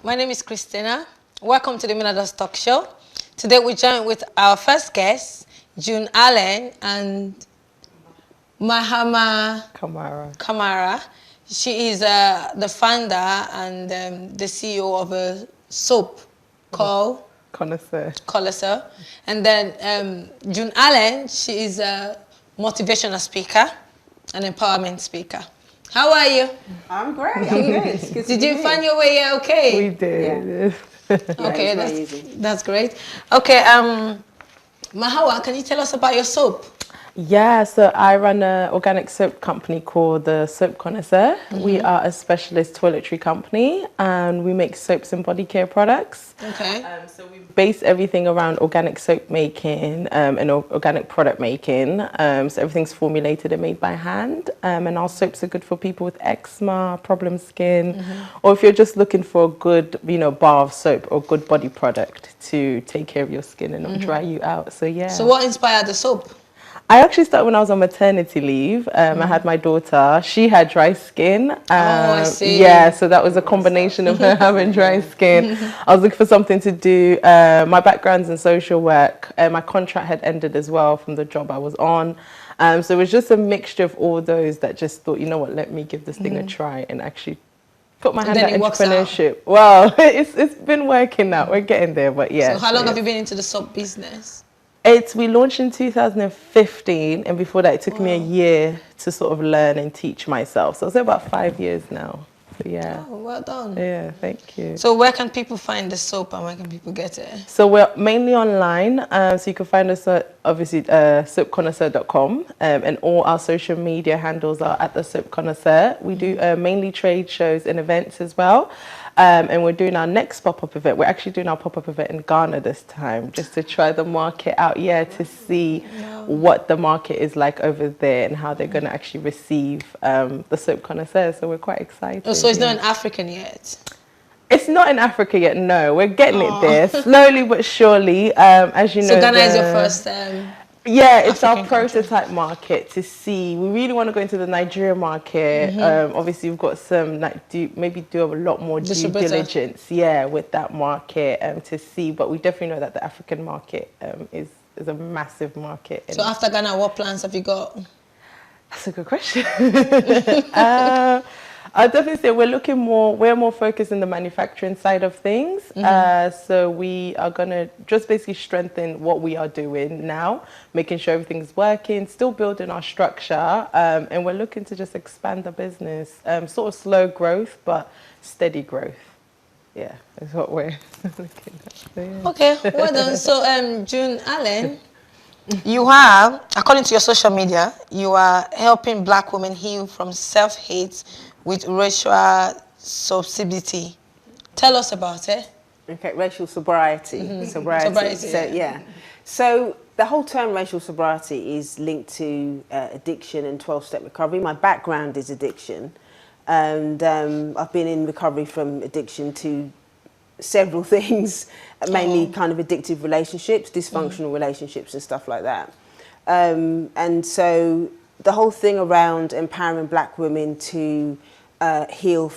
My name is Christina. Welcome to the Minadas Talk Show. Today we join with our first guest, June Allen and Mahama Kamara. She is the founder and the CEO of a soap called Connoisseur. And then June Allen, she is a motivational speaker, an empowerment speaker. How are you? I'm great. I'm good. Did you find your way here okay? We did. Yeah. Okay, that's great. Okay, Mahawa, can you tell us about your soap? Yeah, so I run an organic soap company called the Soap Connoisseur. We are a specialist toiletry company and we make soaps and body care products. Okay. So we base everything around organic soap making and organic product making. So everything's formulated and made by hand. And our soaps are good for people with eczema, problem skin, or if you're just looking for a good, bar of soap or good body product to take care of your skin and not dry you out. So yeah. So what inspired the soap? I actually started when I was on maternity leave. I had my daughter. She had dry skin. I see. Yeah, so that was a combination of her having dry skin. I was looking for something to do. My background's in social work. My contract had ended as well from the job I was on. So it was just a mixture of all those that just thought, you know what, let me give this thing a try and actually put my hand at entrepreneurship. Well, it's been working out. We're getting there, but yeah. So how long have you been into the soap business? We launched in 2015, and before that it took me a year to sort of learn and teach myself. So it's about 5 years now. So yeah. Oh, well done. Yeah, thank you. So where can people find the soap and where can people get it? So we're mainly online. So you can find us at obviously soapconnoisseur.com, and all our social media handles are at the Soap Connoisseur. We do mainly trade shows and events as well. And we're doing our next pop-up event. We're actually doing our pop-up event in Ghana this time, just to try the market out, to see what the market is like over there and how they're going to actually receive the Soap Connoisseur. So we're quite excited. Oh, so it's not in African yet? It's not in Africa yet, no. We're getting it there, slowly but surely. As you know, so Ghana is your first... yeah, it's our prototype market to see. We really want to go into the Nigerian market. Obviously, we've got some, maybe do a lot more due diligence, with that market to see. But we definitely know that the African market is a massive market. So after Ghana, what plans have you got? That's a good question. I'd definitely say we're more focused on the manufacturing side of things. So we are going to just basically strengthen what we are doing now, making sure everything's working, still building our structure. And we're looking to just expand the business. Sort of slow growth, but steady growth. Yeah, is what we're looking at. So, yeah. Okay, well done. So June Allen, you are, according to your social media, you are helping Black women heal from self-hate with racial sobriety. Tell us about it. Okay, racial sobriety. Sobriety. So yeah. So the whole term racial sobriety is linked to addiction and 12-step recovery. My background is addiction, and I've been in recovery from addiction to several things, mainly kind of addictive relationships, dysfunctional relationships and stuff like that. And so the whole thing around empowering Black women to heal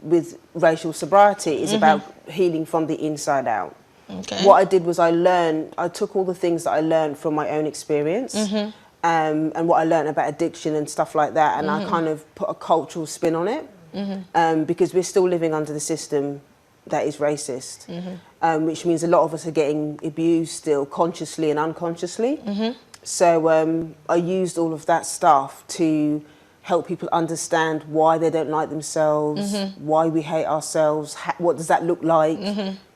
with racial sobriety is about healing from the inside out. Okay. What I did was I took all the things that I learned from my own experience and what I learned about addiction and stuff like that, and I kind of put a cultural spin on it because we're still living under the system that is racist, which means a lot of us are getting abused still, consciously and unconsciously. So I used all of that stuff to help people understand why they don't like themselves, why we hate ourselves, what does that look like,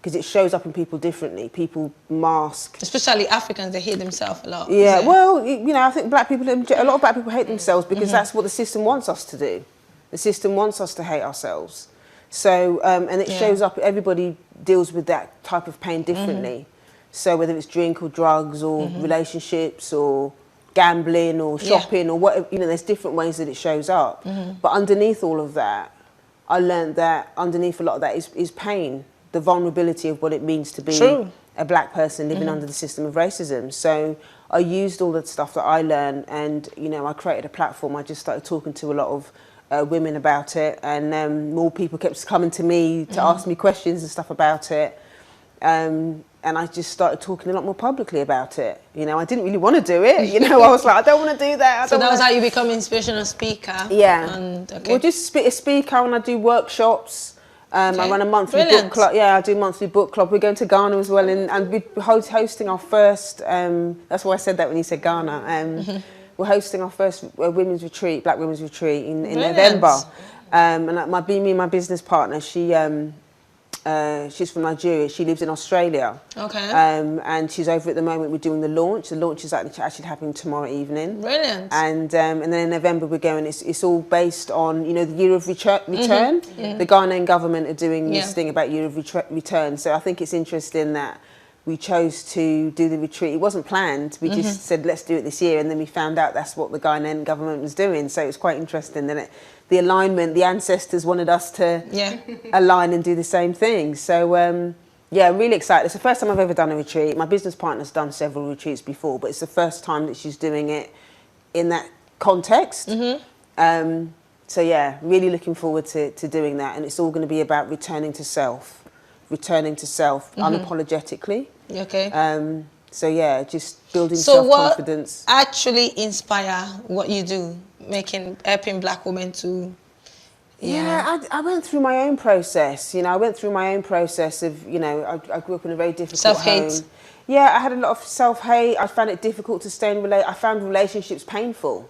because it shows up in people differently. People mask. Especially Africans, they hate themselves a lot. Yeah, well, I think a lot of Black people hate themselves because that's what the system wants us to do. The system wants us to hate ourselves. So, and it shows up, everybody deals with that type of pain differently. So whether it's drink or drugs or relationships or gambling or shopping or whatever, there's different ways that it shows up. But underneath all of that, I learned that underneath a lot of that is pain, the vulnerability of what it means to be a Black person living under the system of racism. So I used all the stuff that I learned and, I created a platform. I just started talking to a lot of women about it, and more people kept coming to me to ask me questions and stuff about it. And I just started talking a lot more publicly about it. You know, I didn't really want to do it. You know, I was like, I don't want to do that. So that was how you become inspirational speaker? Yeah. And, okay. Well, just a speaker, and I do workshops. I run a monthly book club. Yeah, I do monthly book club. We're going to Ghana as well, and we're hosting our first. That's why I said that when you said Ghana. We're hosting our first women's retreat, Black Women's Retreat, in November. And me and my business partner, she's from Nigeria. She lives in Australia. Okay. And she's over at the moment. We're doing the launch. The launch is actually happening tomorrow evening. Brilliant. And then in November we're going. It's all based on, you know, the year of return. The Ghanaian government are doing this thing about year of return. So I think it's interesting that we chose to do the retreat. It wasn't planned. We just said, let's do it this year. And then we found out that's what the Ghanaian government was doing. So it was quite interesting that the alignment, the ancestors wanted us to align and do the same thing. So, yeah, really excited. It's the first time I've ever done a retreat. My business partner's done several retreats before, but it's the first time that she's doing it in that context. So, yeah, really looking forward to doing that. And it's all going to be about returning to self unapologetically. Okay. So yeah, just building self-confidence. So what actually inspire what you do, helping Black women to... I went through my own process. You know, I went through my own process of, you know, I grew up in a very difficult self-hate. home. Yeah, I had a lot of self-hate. I found it difficult to stay in I found relationships painful.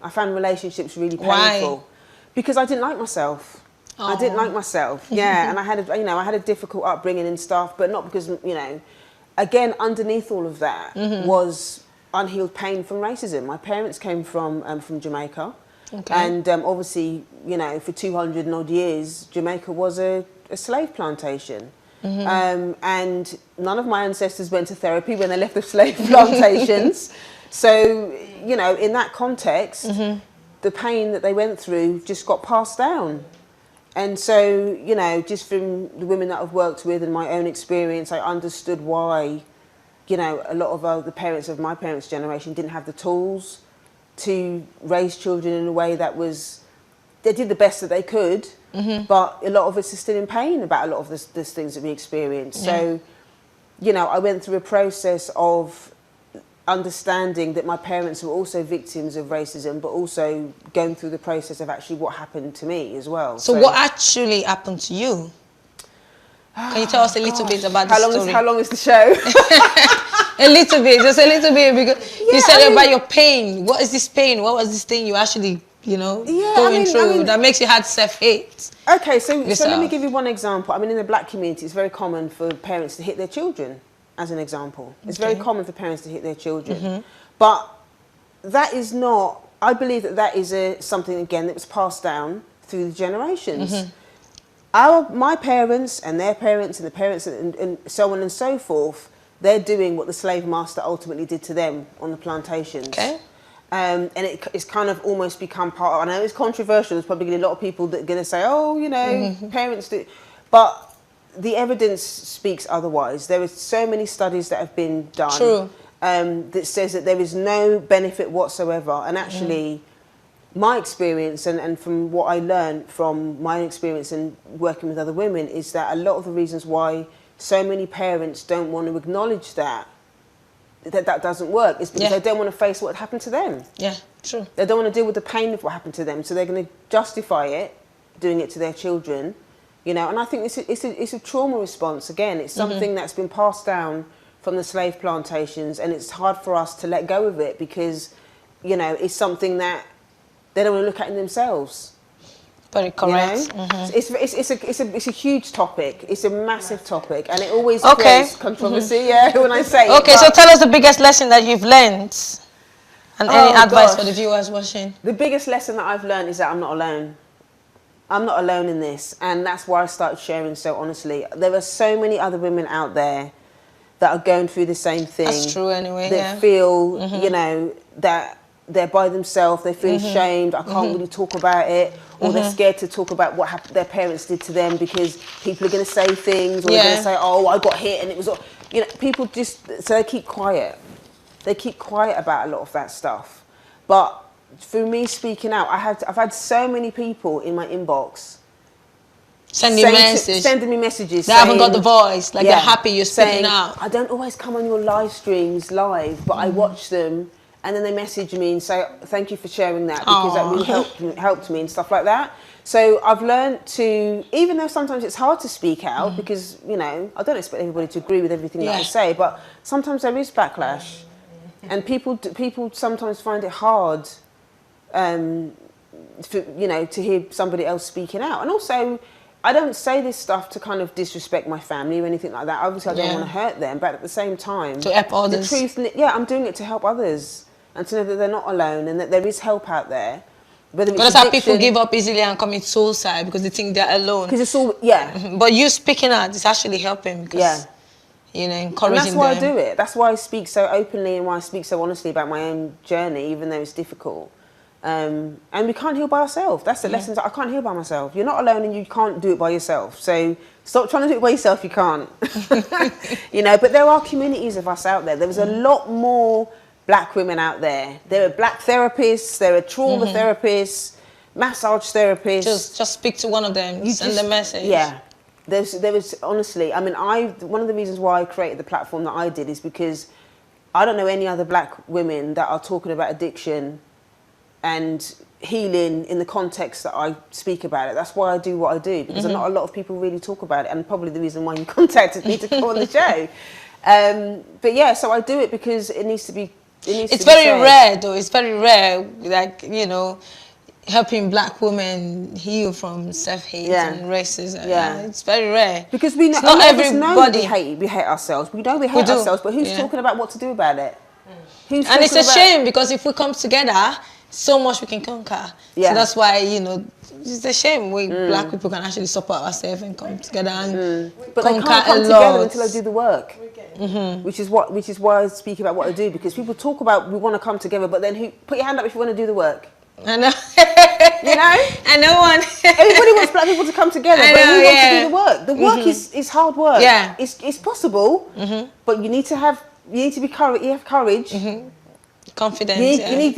I found relationships really painful. Why? Because I didn't like myself. I didn't like myself, yeah, and I had a difficult upbringing and stuff, but not because, you know, again, underneath all of that was unhealed pain from racism. My parents came from Jamaica, and obviously, you know, for 200 and odd years, Jamaica was a slave plantation, and none of my ancestors went to therapy when they left the slave plantations. So, you know, in that context, the pain that they went through just got passed down. And so, you know, just from the women that I've worked with and my own experience, I understood why, you know, a lot of the parents of my parents' generation didn't have the tools to raise children in a way that was, they did the best that they could, but a lot of us are still in pain about a lot of these things that we experience. So, you know, I went through a process of understanding that my parents were also victims of racism, but also going through the process of actually what happened to me as well. So what actually happened to you? Can you tell us a little bit about the story? How long is the show? A little bit, just a little bit, because you said about your pain. What is this pain? What was this thing you actually, you know, going through that makes you have self-hate? Okay, so let me give you one example. I mean, in the Black community, it's very common for parents to hit their children. As an example, it's very common for parents to hit their children, but that is not. I believe that is something again that was passed down through the generations. My parents and their parents and the parents and so on and so forth. They're doing what the slave master ultimately did to them on the plantations. Okay. And it's kind of almost become part of. I know it's controversial. There's probably going to be a lot of people that are going to say, "Oh, you know, parents do," but the evidence speaks otherwise. There are so many studies that have been done that says that there is no benefit whatsoever. And actually, my experience and from what I learned from my experience and working with other women is that a lot of the reasons why so many parents don't want to acknowledge that doesn't work is because they don't want to face what happened to them. Yeah, true. They don't want to deal with the pain of what happened to them, so they're going to justify it, doing it to their children. You know, and I think it's a trauma response. Again, it's something that's been passed down from the slave plantations, and it's hard for us to let go of it because, you know, it's something that they don't want to look at in themselves. Very correct. You know? It's a huge topic. It's a massive topic, and it always creates controversy. When I say it, so tell us the biggest lesson that you've learned, and any advice for the viewers watching. The biggest lesson that I've learned is that I'm not alone. I'm not alone in this, and that's why I started sharing so honestly. There are so many other women out there that are going through the same thing. That's true anyway, that feel, you know, that they're by themselves, they feel ashamed, I can't really talk about it, or they're scared to talk about what their parents did to them because people are going to say things, or they're going to say, oh, I got hit, and it was, you know, people just, so they keep quiet. They keep quiet about a lot of that stuff. But through me speaking out, I've had so many people in my inbox sending me messages. They haven't got the voice, like they're happy you're speaking out. I don't always come on your live streams live, but I watch them, and then they message me and say thank you for sharing that, because that really helped me and stuff like that. So I've learned to, even though sometimes it's hard to speak out, because I don't expect everybody to agree with everything that I say, but sometimes there is backlash, and people sometimes find it hard, to hear somebody else speaking out. And also, I don't say this stuff to kind of disrespect my family or anything like that. Obviously, I don't want to hurt them, but at the same time, to help others. The truth, I'm doing it to help others and to know that they're not alone and that there is help out there. But that's how people give up easily and commit suicide, because they think they're alone. Because it's all, But you speaking out is actually helping, because, encouraging them. And that's why I do it. That's why I speak so openly and why I speak so honestly about my own journey, even though it's difficult. And we can't heal by ourselves. That's the lesson. I can't heal by myself. You're not alone and you can't do it by yourself. So stop trying to do it by yourself. You can't. But there are communities of us out there. There's a lot more black women out there. There are black therapists. There are trauma therapists, massage therapists. Just speak to one of them. Send the message. Yeah. There was honestly, one of the reasons why I created the platform that I did is because I don't know any other black women that are talking about addiction and healing in the context that I speak about it. That's why I do what I do, because not a lot of people really talk about it, and probably the reason why you contacted me to come on the show. But yeah, so I do it because it needs to be. It's very rare, though. It's very rare, like helping black women heal from self-hate and racism. It's very rare because we know not everybody. We hate ourselves. We know we hate ourselves, but who's talking about what to do about it? And it's a shame, because if we come together, so much we can conquer. So that's why, it's a shame we black people can actually support ourselves and come together and but they can't come together until I do the work. Which is why I speak about what I do, because people talk about we want to come together, but then put your hand up if you want to do the work. I know. And no one. Everybody wants black people to come together, but who wants to do the work? The work is hard work. Yeah. It's possible, but you need to be courage. You have courage. Confidence. You need.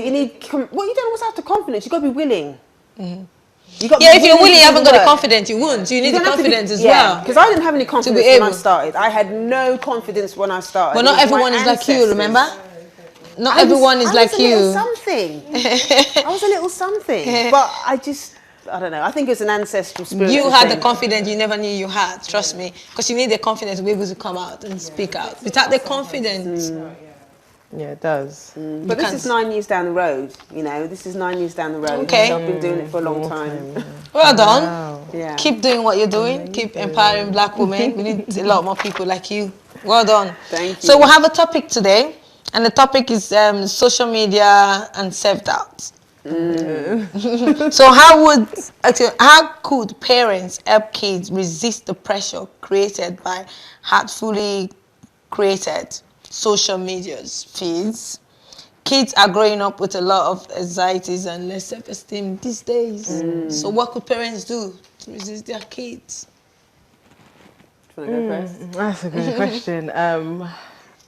Well, you don't always have to confidence. You got to be willing. If you're willing, you haven't got the confidence. You won't. You need the confidence as well. Because I didn't have any confidence when I started. I had no confidence when I started. But not everyone is like you. Remember? Not everyone is like you. I was a little something. But I don't know. I think it's an ancestral spirit. You had the confidence you never knew you had. Trust me. Because you need the confidence to be able to come out and speak out. Without the confidence. Yeah, it does. But this is 9 years down the road, This is 9 years down the road. Okay. So I've been doing it for a long time. Well done. Wow. Yeah. Keep doing what you're doing. Keep empowering black women. We need a lot more people like you. Well done. Thank you. So we'll have a topic today. And the topic is social media and self-doubt. So how could parents help kids resist the pressure created by hurtfully created social media feeds? Kids are growing up with a lot of anxieties and less self-esteem these days. So what could parents do to resist their kids? Do you want to go first? That's a good question.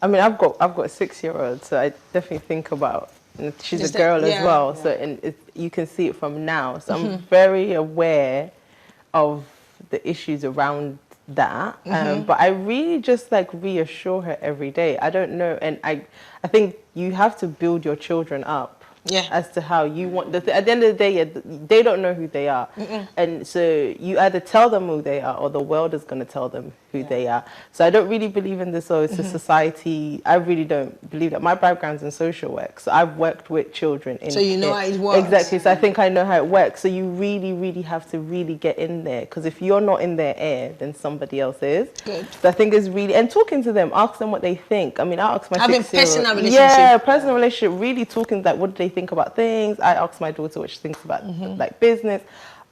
I've got a 6-year-old, so I definitely think about. She's a girl as well, so you can see it from now. So I'm very aware of the issues around that, but I really just reassure her every day. I don't know, and I think you have to build your children up as to how you want. At the end of the day, they don't know who they are, and so you either tell them who they are, or the world is going to tell them who they are. So I don't really believe in this. It's a society. I really don't believe that. My background's in social work, so I've worked with children. So you know how it works. Exactly. So I think I know how it works. So you really, really have to really get in there, because if you're not in their ear, then somebody else is. Good. So I think it's really, and talking to them, ask them what they think. I mean, I ask my 6-year-old. Having personal relationship. Yeah, personal relationship. Really talking what do they think about things. I ask my daughter what she thinks about business.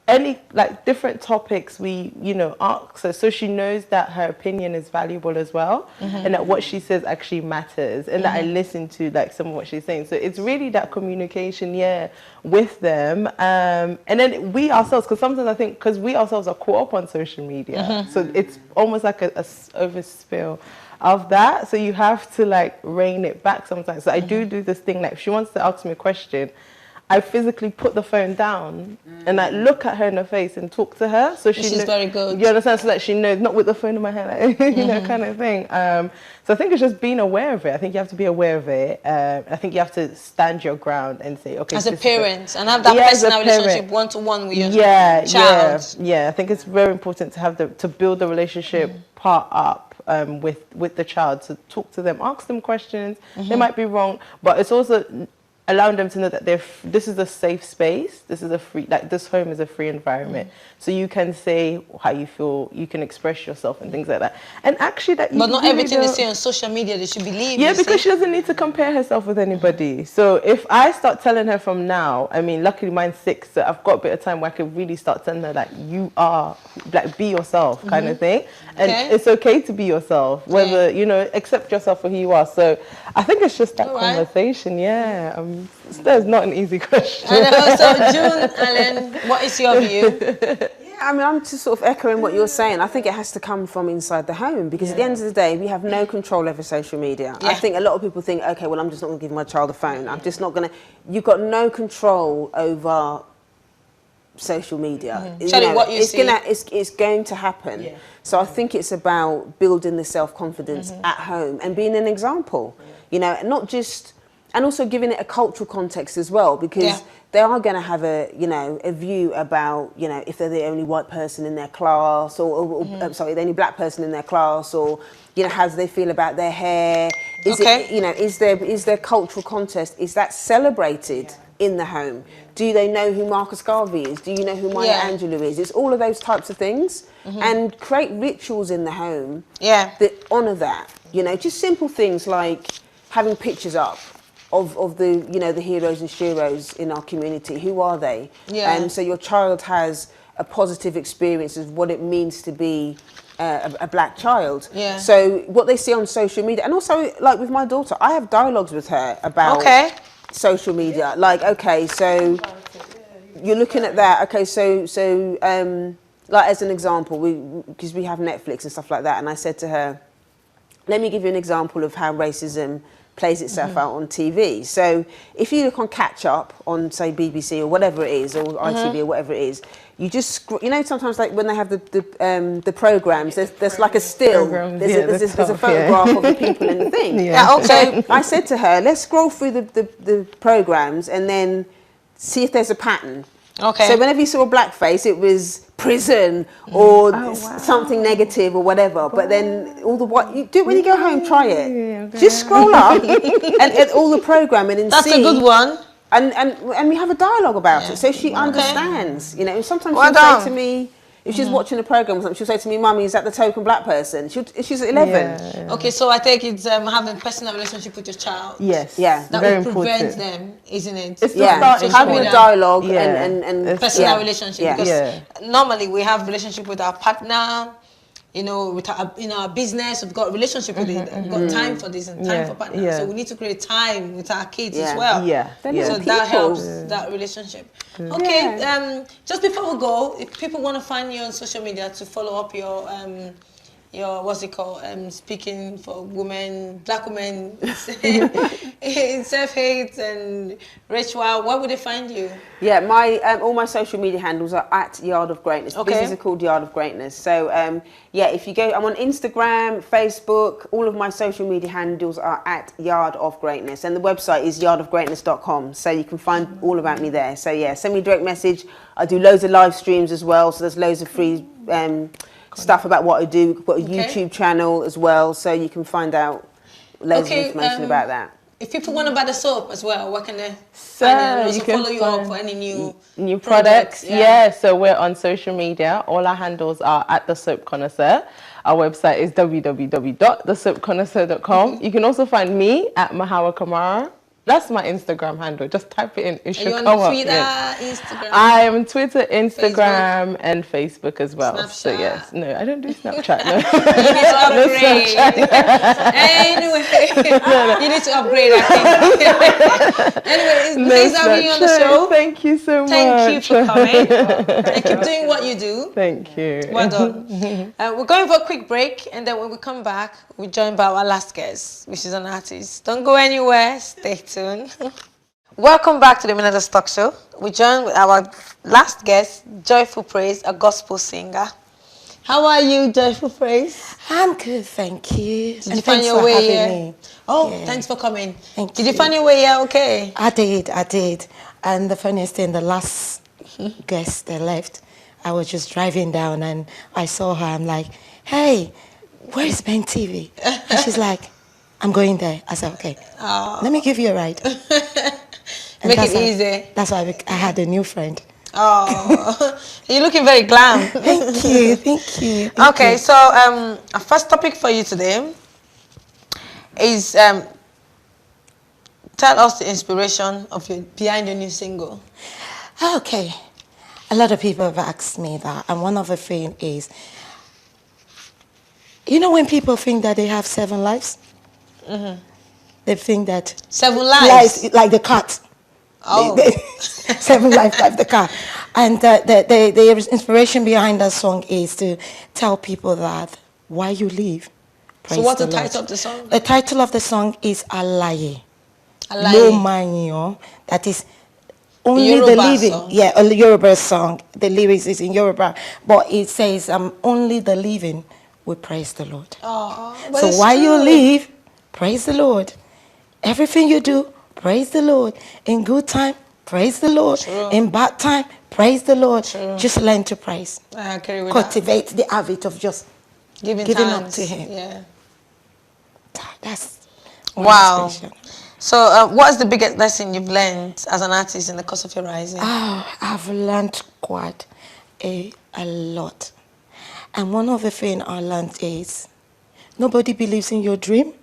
Any different topics we ask her, so she knows that her opinion is valuable as well, and that what she says actually matters, and that I listen to some of what she's saying. So it's really that communication with them, and then we ourselves, because sometimes I think because we ourselves are caught up on social media, so it's almost like a overspill of that. So you have to rein it back sometimes. So I do this thing, if she wants to ask me a question, I physically put the phone down and like look at her in the face and talk to her. So she's very good. You understand? So that she knows, not with the phone in my hand, like, you know, kind of thing. So I think it's just being aware of it. I think you have to be aware of it. I think you have to stand your ground and say, okay. As a parent, and have that personal relationship one-to-one with your child. Yeah. I think it's very important to have to build the relationship part up with the child, to talk to them, ask them questions. They might be wrong, but it's also allowing them to know that this is a safe space. This is a free, like this home is a free environment. So you can say how you feel, you can express yourself and things like that. And actually that. But not really everything they say on social media they should believe. Yeah, because she doesn't need to compare herself with anybody. So if I start telling her from now, I mean, luckily mine's 6, so I've got a bit of time where I can really start telling her like, you are, like, be yourself kind of thing. And it's okay to be yourself, whether, you know, accept yourself for who you are. So I think it's just that conversation, That's not an easy question. I know. So June, Alan, what is your view? I mean, I'm just sort of echoing what you're saying. I think it has to come from inside the home, because at the end of the day, we have no control over social media. I think a lot of people think, okay, well, I'm just not going to give my child a phone. I'm just not going to. You've got no control over social media. You know, what you see. It's going to happen. So I think it's about building the self-confidence at home and being an example. You know, not just. And also giving it a cultural context as well, because they are going to have a view about, you know, if they're the only white person in their class, or sorry, the only black person in their class, or, you know, how do they feel about their hair? Is it, you know, is there cultural context? Is that celebrated in the home? Do they know who Marcus Garvey is? Do you know who Maya Angelou is? It's all of those types of things, and create rituals in the home that honour that. You know, just simple things like having pictures up of the, you know, the heroes and sheroes in our community. Who are they? And so your child has a positive experience of what it means to be a black child. So what they see on social media, and also like with my daughter, I have dialogues with her about social media. Like, okay, so you're looking at that. Okay, so like as an example, because we have Netflix and stuff like that, and I said to her, let me give you an example of how racism plays itself out on TV. So if you look on Catch Up on, say, BBC or whatever it is, or ITV or whatever it is, you just, you know, sometimes like when they have the programmes, there's like a still, there's a photograph of the people in the thing. So I said to her, let's scroll through the programmes and then see if there's a pattern. So whenever you saw a black face, it was prison or something negative or whatever. But then all the white, you do it when you go home. Try it. Just scroll up and all the programming and see. That's a good one. And we have a dialogue about it, so she understands. You know, sometimes she'll say to me, if she's watching a program or something, she'll say to me, "Mummy, is that the token black person?" She's 11. Okay, so I think it's having a personal relationship with your child. That will prevent them, isn't it? It's having a dialogue and personal relationship. Because normally we have relationship with our partner, you know, with our business. We've got relationship with it. We've got time for this and time for partner. So we need to create time with our kids as well. So that helps that relationship. Okay, just before we go, if people want to find you on social media to follow up your what's it called, speaking for women, black women in self-hate and ritual, where would they find you? My all my social media handles are at Yard of Greatness. The business is called Yard of Greatness. So if you go, I'm on Instagram, Facebook, all of my social media handles are at Yard of Greatness, and the website is yardofgreatness.com, so you can find all about me there. So send me a direct message. I do loads of live streams as well, so there's loads of free stuff about what I do. We've got a YouTube channel as well, so you can find out loads of information about that. If people want to buy the soap as well, what can they find? And also follow you up for any new products. So we're on social media. All our handles are at The Soap Connoisseur. Our website is www.thesoapconnoisseur.com. You can also find me at Mahawa Kamara. That's my Instagram handle. Just type it in. It should come up. Are you on Twitter, Instagram? I am on Twitter, Instagram, and Facebook as well. Snapchat. So yes, no, I don't do Snapchat. No. You need to upgrade. Anyway, you need to upgrade. I think. Anyway, it's nice having you on the show. Thank you so much. Thank you for coming. And keep doing what you do. Thank you. Well done. We're going for a quick break, and then when we come back, we're joined by our last guest, which is an artist. Don't go anywhere. Stay tuned. Welcome back to the Ministers Talk Show. We join with our last guest, Joyful Praise, a gospel singer. How are you, Joyful Praise? I'm good, thank you. Did you find your way here? Oh, yeah. Thanks for coming. Did you find your way here okay? I did. And the funniest thing, the last guest that left, I was just driving down and I saw her. I'm like, hey, where is Ben TV? And she's like, I'm going there. I said, okay, let me give you a ride. Make it easy. That's why I had a new friend. Oh, you're looking very glam. Thank you. Okay, so our first topic for you today is tell us the inspiration of behind your new single. Okay, a lot of people have asked me that, and one of the things is, you know, when people think that they have 7 lives, they think that 7 lives, like the cat. Oh. 7 lives like the cat. And the inspiration behind that song is to tell people that why you live. So what's the title of the song? The title of the song is Alaye. Alaye. No Manyo. That is only Yoruba the living. Song. Yeah, a Yoruba song. The lyrics is in Yoruba. But it says, only the living will praise the Lord. Oh, so while you live, praise the Lord. Everything you do, praise the Lord. In good time, praise the Lord. True. In bad time, praise the Lord. True. Just learn to praise. I agree with Cultivate the habit of just giving up to Him. Yeah. That's wow. So what's the biggest lesson you've learned as an artist in the course of your rising? I've learned quite a lot. And one of the things I learned is nobody believes in your dream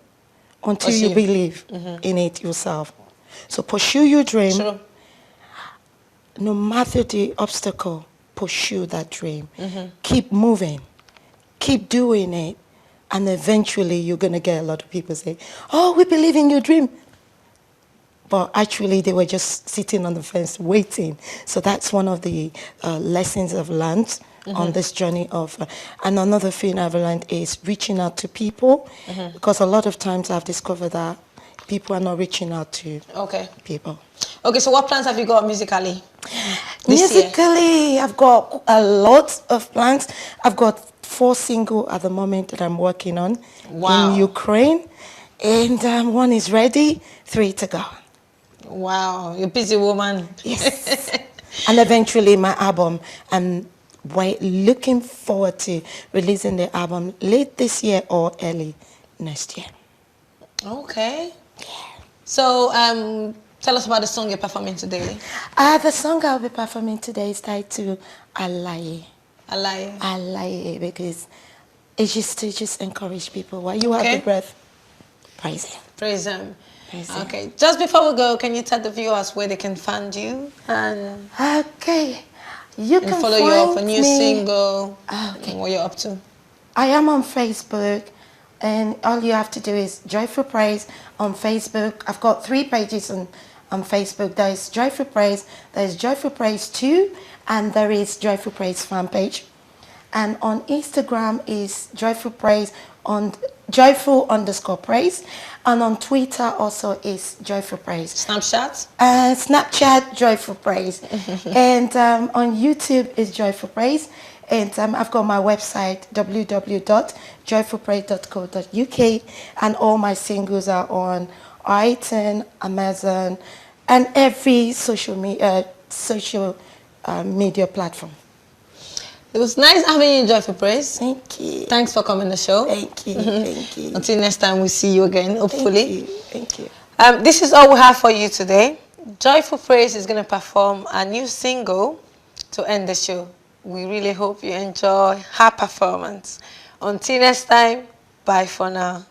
until you believe in it yourself. So pursue your dream. True. No matter the obstacle, pursue that dream. Keep moving. Keep doing it. And eventually you're going to get a lot of people say, oh, we believe in your dream. But actually they were just sitting on the fence waiting. So that's one of the lessons I've learned on this journey of, and another thing I've learned is reaching out to people, because a lot of times I've discovered that people are not reaching out to people. Okay, so what plans have you got musically Musically, I've got a lot of plans. I've got 4 singles at the moment that I'm working on in Ukraine, and 1 is ready, 3 to go. Wow, you're a busy woman. Yes. And eventually my album, and looking forward to releasing the album late this year or early next year. Okay. Yeah. So tell us about the song you're performing today. The song I'll be performing today is titled Alaye. Alaye. Alaye, because it's just to encourage people while you have the breath. Praise Him. Praise Him. Okay. Just before we go, can you tell the viewers where they can find you? And okay. You can follow you up a new single and what you're up to. I am on Facebook, and all you have to do is Joyful Praise on Facebook. I've got 3 pages on Facebook. There is Joyful Praise, there is Joyful Praise 2, and there is Joyful Praise fan page. And on Instagram is Joyful Praise on Joyful_Praise, and on Twitter also is Joyful Praise. Snapchat? Snapchat, Joyful Praise. And on YouTube is Joyful Praise. And I've got my website, www.joyfulpraise.co.uk, and all my singles are on iTunes, Amazon, and every social media platform. It was nice having you in Joyful Praise. Thank you. Thanks for coming to the show. Thank you. Thank you. Until next time, we'll see you again, hopefully. Thank you. This is all we have for you today. Joyful Praise is going to perform a new single to end the show. We really hope you enjoy her performance. Until next time, bye for now.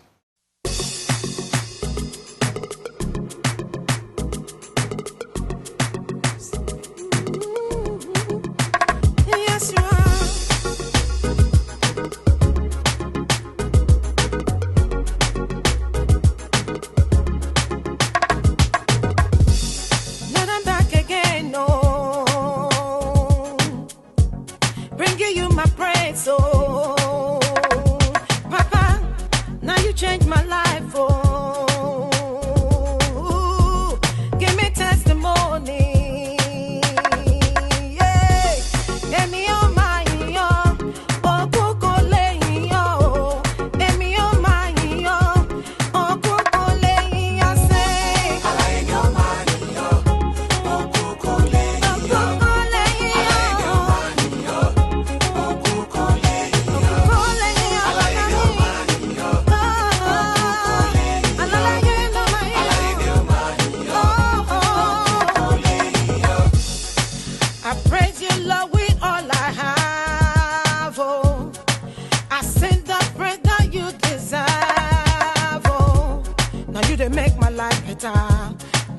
You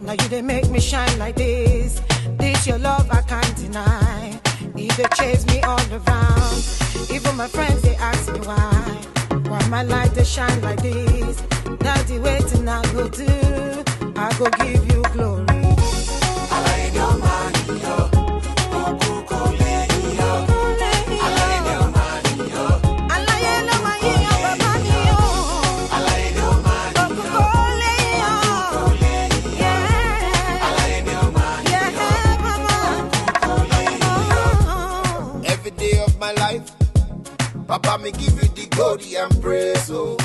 Now you they make me shine like this. This your love I can't deny. If they chase me all around, even my friends they ask me why. Why my light they shine like this? That's the waiting I go do. I go give you glory. Every day of my life, Papa, me give you the glory and praise, oh.